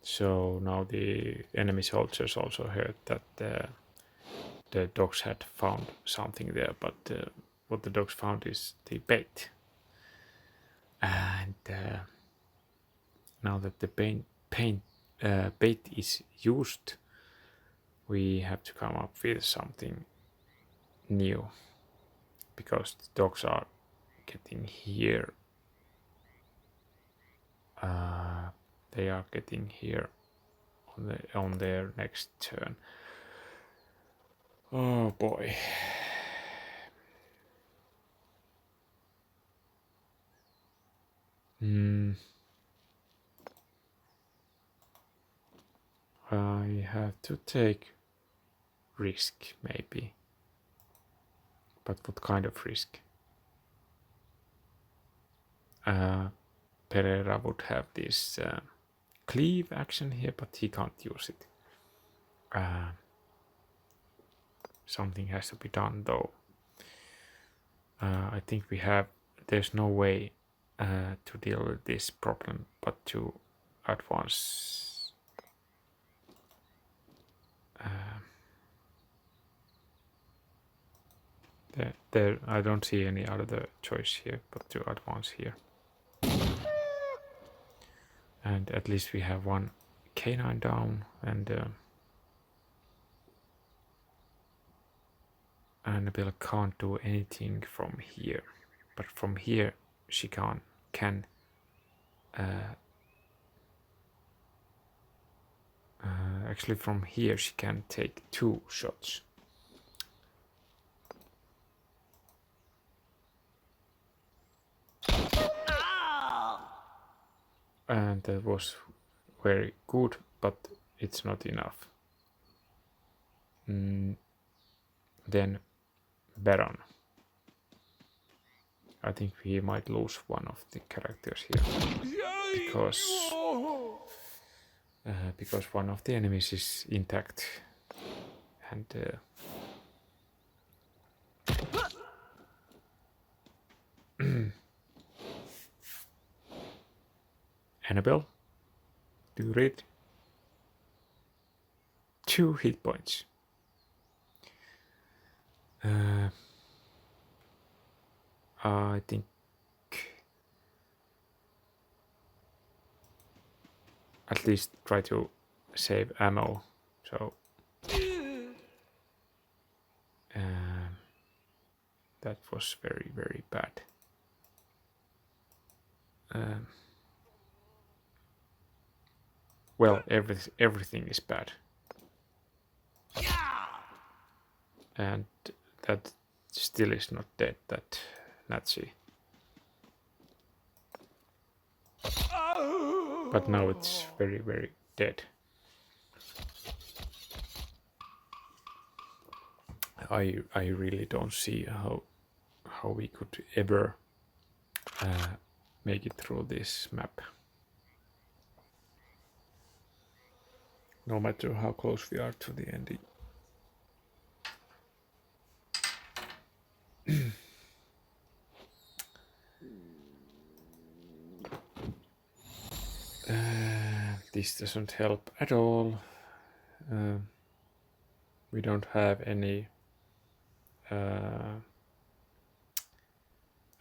So now the enemy soldiers also heard that the dogs had found something there, but what the dogs found is the bait. And now that the bait is used, we have to come up with something new, because the dogs are getting here. They are getting here on their next turn. Oh boy. I have to take risk, maybe. But what kind of risk? Pereira would have this cleave action here, but he can't use it. Something has to be done, though. I think there's no way to deal with this problem but to advance. I don't see any other choice here but to advance here. And at least we have one canine down, and Annabelle can't do anything from here, but from here she can actually from here she can take 2 shots. And that was very good, but it's not enough. Then Baron. I think we might lose one of the characters here, because one of the enemies is intact, and Annabelle, do you read? 2 hit points. I think at least try to save ammo. So that was very, very bad. Well, everything is bad. And that still is not dead, that Nazi. But now it's very, very dead. I really don't see how we could ever make it through this map. No matter how close we are to the ending. This doesn't help at all. We don't have any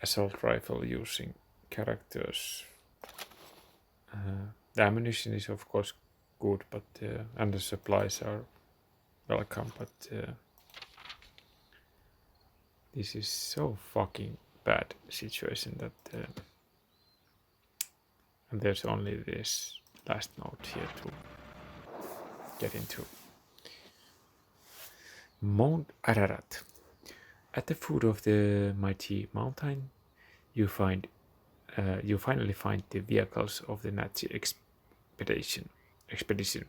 assault rifle using characters. The ammunition is of course good, but and the supplies are welcome, but this is so fucking bad situation that and there's only this last note here to get into. Mount Ararat. At the foot of the mighty mountain, you finally find the vehicles of the Nazi expedition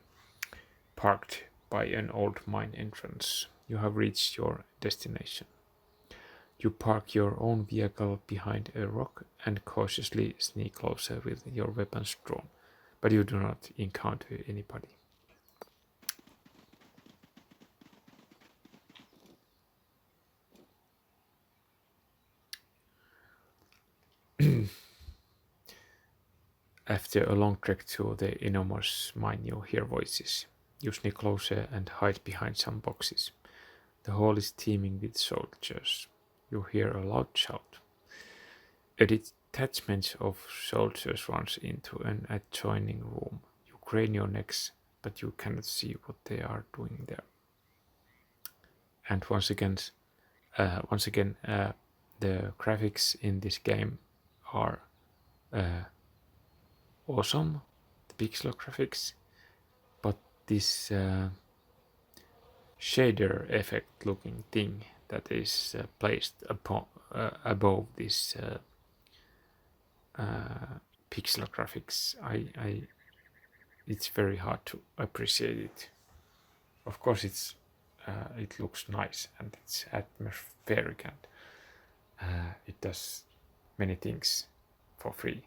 parked by an old mine entrance. You have reached your destination. You park your own vehicle behind a rock and cautiously sneak closer with your weapons drawn, but you do not encounter anybody. After a long trek through the enormous mine, you hear voices. You sneak closer and hide behind some boxes. The hall is teeming with soldiers. You hear a loud shout. A detachment of soldiers runs into an adjoining room. You crane your necks, but you cannot see what they are doing there. And once again, the graphics in this game are awesome, the pixel graphics, but this shader effect looking thing that is placed above this pixel graphics, it's very hard to appreciate it. Of course, it looks nice and it's atmospheric and it does many things for free.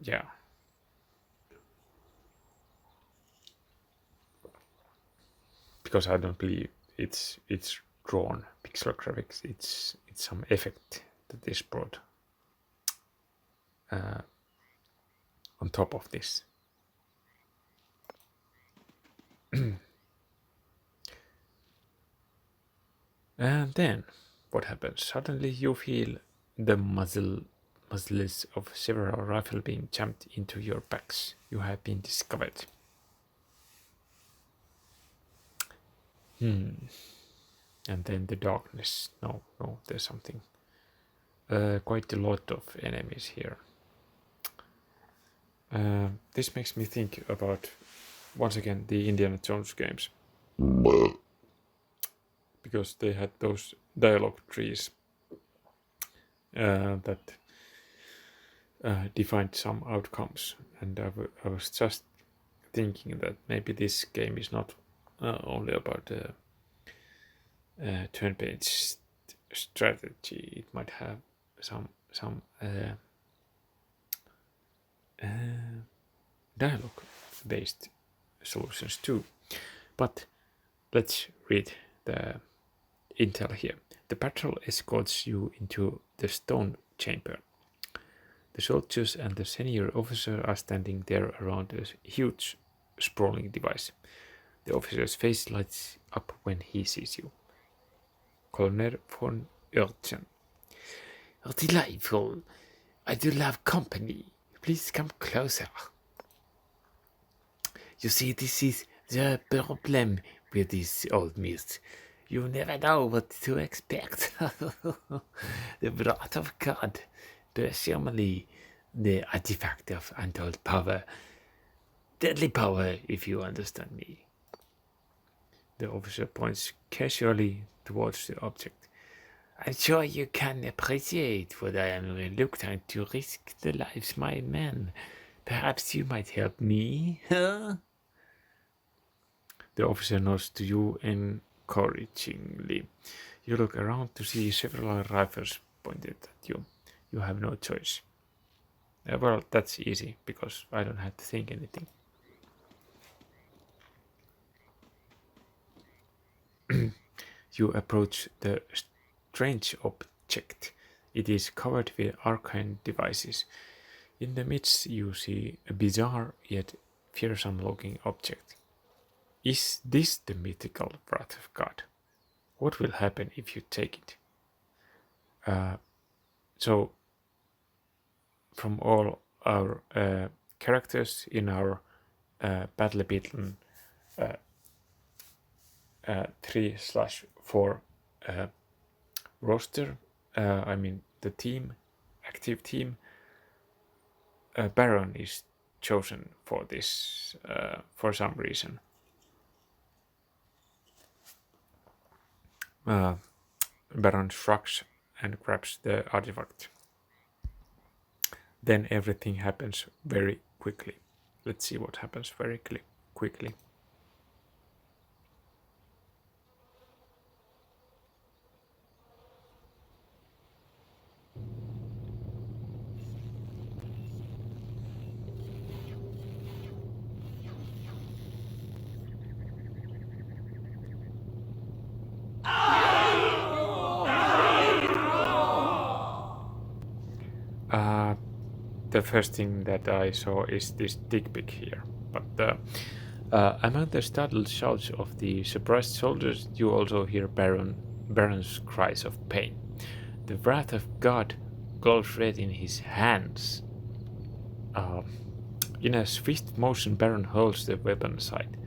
Yeah. Because I don't believe it's drawn pixel graphics. It's some effect that is brought on top of this. And then what happens? Suddenly you feel the muzzles of several rifles being jammed into your backs. You have been discovered. And then the darkness. No, there's something. Quite a lot of enemies here. This makes me think about, once again, the Indiana Jones games. Because they had those dialogue trees that defined some outcomes. And I was just thinking that maybe this game is not only about turn-based strategy. It might have some dialogue-based solutions too. But let's read the intel here. The patrol escorts you into the stone chamber. The soldiers and the senior officer are standing there around a huge, sprawling device. The officer's face lights up when he sees you. Colonel von Oertzen. Oh, delightful. I do love company. Please come closer. You see, this is the problem with this old myth. You never know what to expect. The wrath of God, presumably the artifact of untold power. Deadly power, if you understand me. The officer points casually towards the object. I'm sure you can appreciate what I am reluctant to risk the lives of my men. Perhaps you might help me, huh? The officer nods to you encouragingly. You look around to see several rifles pointed at you. You have no choice. Well, that's easy, because I don't have to think anything. You approach the strange object. It is covered with arcane devices. In the midst you see a bizarre yet fearsome-looking object. Is this the mythical wrath of God? What will happen if you take it? So, from all our characters in our Battle Beaten 3/4 roster, I mean the team, active team, Baron is chosen for this for some reason. Baron shrugs and grabs the artifact. Then everything happens very quickly. Let's see what happens very quickly. The first thing that I saw is this dick pic here. But among the startled shouts of the surprised soldiers, you also hear Baron's cries of pain. The wrath of God glows red in his hands. In a swift motion, Baron holds the weapon aside.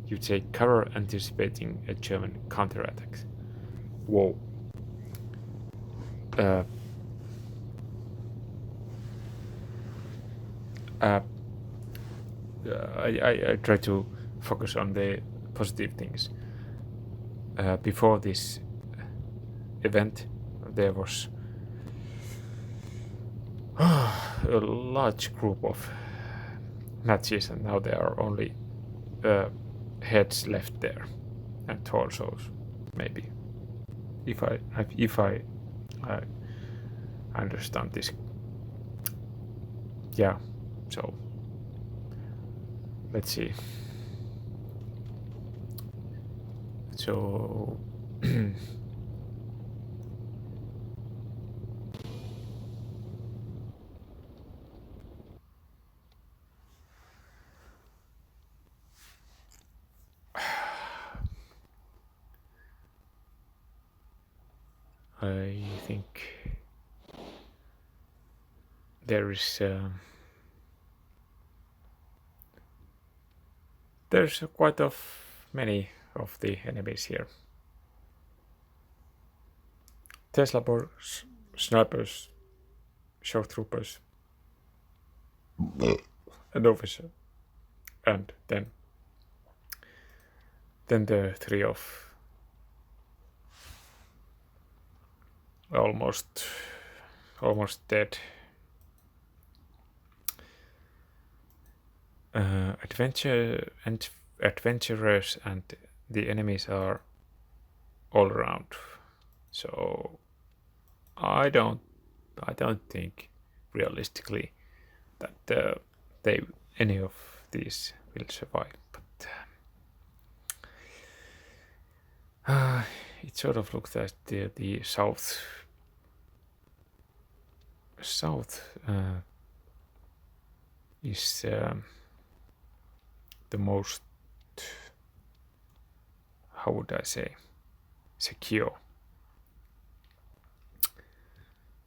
You take cover, anticipating a German counterattack. Whoa. I try to focus on the positive things. Before this event, there was a large group of Nazis, and now there are only heads left there and torsos, maybe. If I understand this, yeah. So let's see. So I think there is there's quite many of the enemies here. Tesla boys, snipers, shock troopers, an officer, and then the three of almost dead adventurers, and the enemies are all around. So I don't think realistically that any of these will survive. But it sort of looks like the south is the most, how would I say, secure.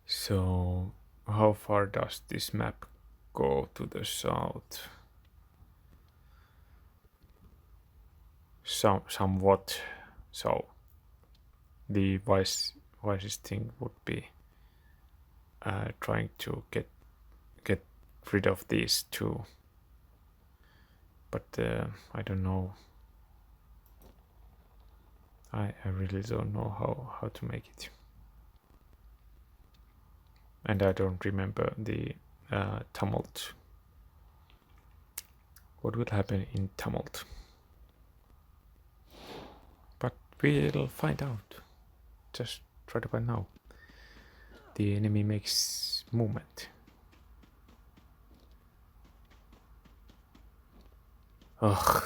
So how far does this map go to the south? Somewhat. So the wisest thing would be trying to get rid of these two, but I don't know. I really don't know how to make it, and I don't remember the tumult. What would happen in tumult? But we'll find out just right about now. The enemy makes movement. Ugh.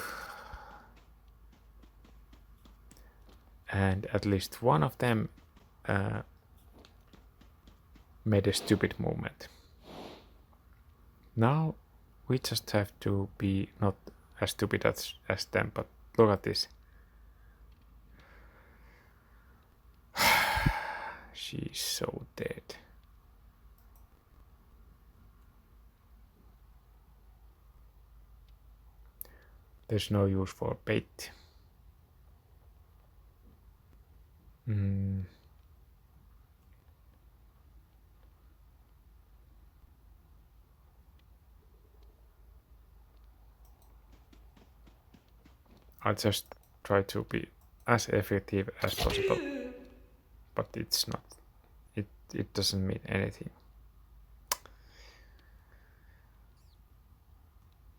And at least one of them made a stupid movement. Now we just have to be not as stupid as them, but look at this. She's so dead. There's no use for bait. I'll just try to be as effective as possible, but it's not. It doesn't mean anything.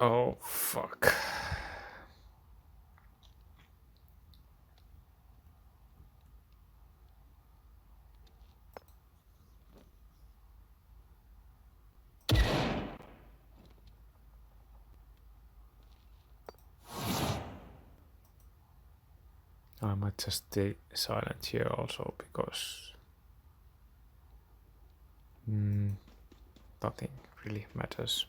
Oh fuck. I might just stay silent here also, because nothing really matters.